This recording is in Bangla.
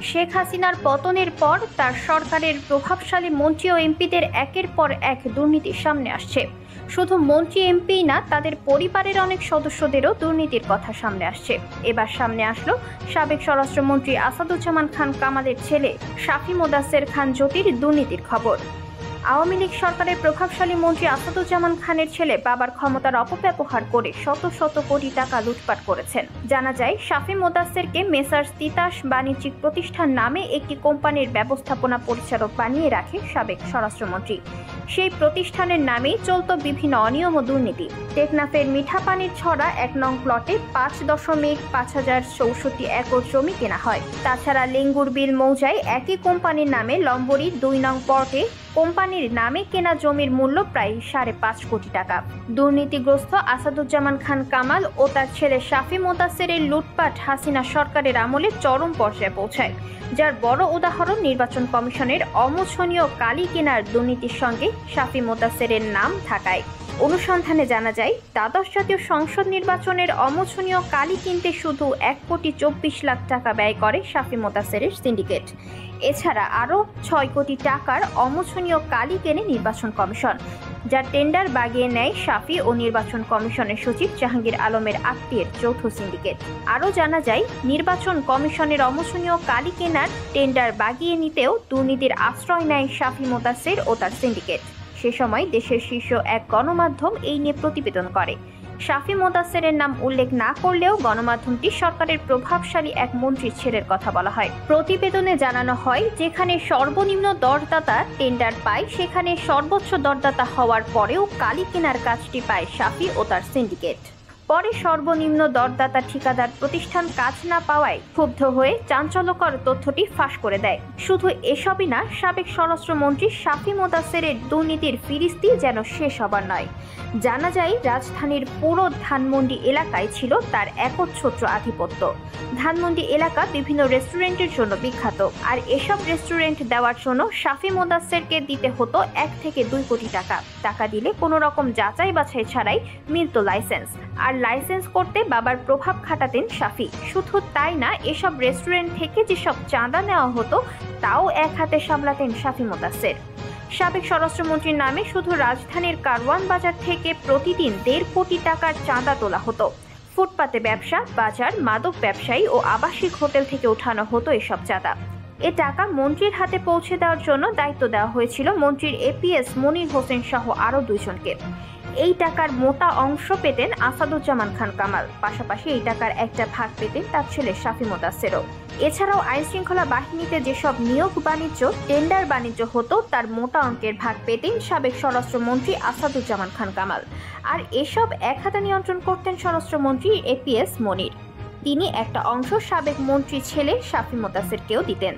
শেখ হাসিনার পতনের পর তার সরকারের প্রভাবশালী মন্ত্রী ও এমপিদের একের পর এক দুর্নীতির সামনে আসছে। শুধু মন্ত্রী এমপিই না, তাদের পরিবারের অনেক সদস্যদেরও দুর্নীতির কথা সামনে আসছে। এবার সামনে আসলো সাবেক স্বরাষ্ট্রমন্ত্রী আসাদুজ্জামান খান কামালের ছেলে শাফি মোদাচ্ছের খান জ্যোতির দুর্নীতির খবর। আওয়ামী লীগ সরকারের প্রভাবশালী মন্ত্রী আসাদুজ্জামান খানের ছেলে বাবার ক্ষমতার অপব্যবহার করে শত শত কোটি টাকা লুটপাট করেছেন। জানা যায়, শাফি মোদাচ্ছেরকে মেসার্স তিতাস বাণিজ্যিক প্রতিষ্ঠান নামে একটি কোম্পানির ব্যবস্থাপনা পরিচালক বানিয়ে রাখে সাবেক স্বরাষ্ট্রমন্ত্রী। সেই প্রতিষ্ঠানের নামেই চলত বিভিন্ন অনিয়ম ও দুর্নীতি। টেকনাফের মিঠাপানির ছড়া ১ নং প্লটে ৫.৫৬৪ একর জমি কেনা হয়। তাছাড়া লেঙ্গুর বিল মৌজায় একই কোম্পানির নামে লম্বরী ২ নং প্লটে কোম্পানির নামে কেনা জমির মূল্য প্রায় ৫.৫ কোটি টাকা। দুর্নীতিগ্রস্ত আসাদুজ্জামান খান কামাল ও তার ছেলে শাফি মোদাচ্ছেরের লুটপাট হাসিনা সরকারের আমলে চরম পর্যায়ে পৌঁছায়, যার বড় উদাহরণ নির্বাচন কমিশনের অমোছনীয় কালি কেনার দুর্নীতির সঙ্গে শাফি মোদাচ্ছেরের নাম থাকায়। অনুসন্ধানে জানা যায়, দ্বাদশ জাতীয় সংসদ নির্বাচনের অমোছনীয় কালি কিনতে শুধু ১,২৪,০০,০০০ টাকা ব্যয় করে শাফি মোদাচ্ছেরের সিন্ডিকেট। এছাড়া আরও ৬ কোটি টাকার অমোছনীয় কালি কেনে নির্বাচন কমিশন, যার টেন্ডার বাগিয়ে নেয় শাফি ও নির্বাচন কমিশনের সচিব জাহাঙ্গীর আলমের আত্মীয়ের যৌথ সিন্ডিকেট। আরও জানা যায়, নির্বাচন কমিশনের অমোছনীয় কালি কেনার টেন্ডার বাগিয়ে নিতেও দুর্নীতির আশ্রয় নেয় শাফি মোদাচ্ছের ও তার সিন্ডিকেট। সে সময় দেশের শীর্ষ এক গণমাধ্যম এই নিয়ে প্রতিবেদন করে। শাফি মোদাচ্ছেরের নাম উল্লেখ না করলেও গণমাধ্যমটি সরকারের প্রভাবশালী এক মন্ত্রীর ছেলের কথা বলা হয়। প্রতিবেদনে জানানো হয়, যেখানে সর্বনিম্ন দরদাতা টেন্ডার পায়, সেখানে সর্বোচ্চ দরদাতা হওয়ার পরেও কালি কেনার কাজটি পায় শাফি ও তার সিন্ডিকেট। পরে সর্বনিম্ন দরদাতা ঠিকাদার প্রতিষ্ঠান কাজ না পাওয়ায় ক্ষুব্ধ হয়ে চাঞ্চল্যকর তথ্যটি ফাঁস করে দেয়। শুধু এসবই না, সাবেক স্বরাষ্ট্রমন্ত্রী শাফি মোদাচ্ছেরের দুর্নীতির ফিরিস্তি যেন শেষ হবার নয়। জানা যায়, রাজধানীর পুরো ধানমন্ডি এলাকায় ছিল তার একচ্ছত্র আধিপত্য। ধানমন্ডি এলাকা বিভিন্ন রেস্টুরেন্টের জন্য বিখ্যাত, আর এসব রেস্টুরেন্ট দেওয়ার জন্য শাফি মোদাচ্ছেরকে দিতে হতো ১ থেকে ২ কোটি টাকা। টাকা দিলে কোনো রকম যাচাই বাছাই ছাড়াই মিলত লাইসেন্স, আর লাইসেন্স করতে বাবার প্রভাব খাটাতেন শাফি। শুধু তাই না, এসব রেস্টুরেন্ট থেকে যেসব চাঁদা নেওয়া হতো তাও এক হাতে সামলাতেন শাফি মোদাচ্ছের। সাবেক স্বরাষ্ট্রমন্ত্রীর নামে শুধু রাজধানীর কারওয়ান বাজার থেকে প্রতিদিন ১.৫ কোটি টাকার চাঁদা তোলা হতো। ফুটপাতে ব্যবসা, বাজার, মাদক ব্যবসায়ী ও আবাসিক হোটেল থেকে উঠানো হতো এসব চাঁদা। এ টাকা মন্ত্রীর হাতে পৌঁছে দেওয়ার জন্য দায়িত্ব দেওয়া হয়েছিল মন্ত্রীর এপিএস মনির হোসেন সহ আরও ২ জনকে। এই টাকার মোটা অংশ পেতেন আসাদুজ্জামান খান কামাল, পাশাপাশি এই টাকার একটা ভাগ পেতেন তার ছেলে শাফি মোদাচ্ছেরও। এছাড়াও আইনশৃঙ্খলা বাহিনীতে যেসব নিয়োগ বাণিজ্য, টেন্ডার বাণিজ্য হতো, তার মোটা অঙ্কের ভাগ পেতেন সাবেক স্বরাষ্ট্রমন্ত্রী আসাদুজ্জামান খান কামাল। আর এসব এক হাতে নিয়ন্ত্রণ করতেন স্বরাষ্ট্রমন্ত্রী এপিএস মনির। তিনি একটা অংশ সাবেক মন্ত্রী ছেলে শাফি মোদাচ্ছেরকেও দিতেন।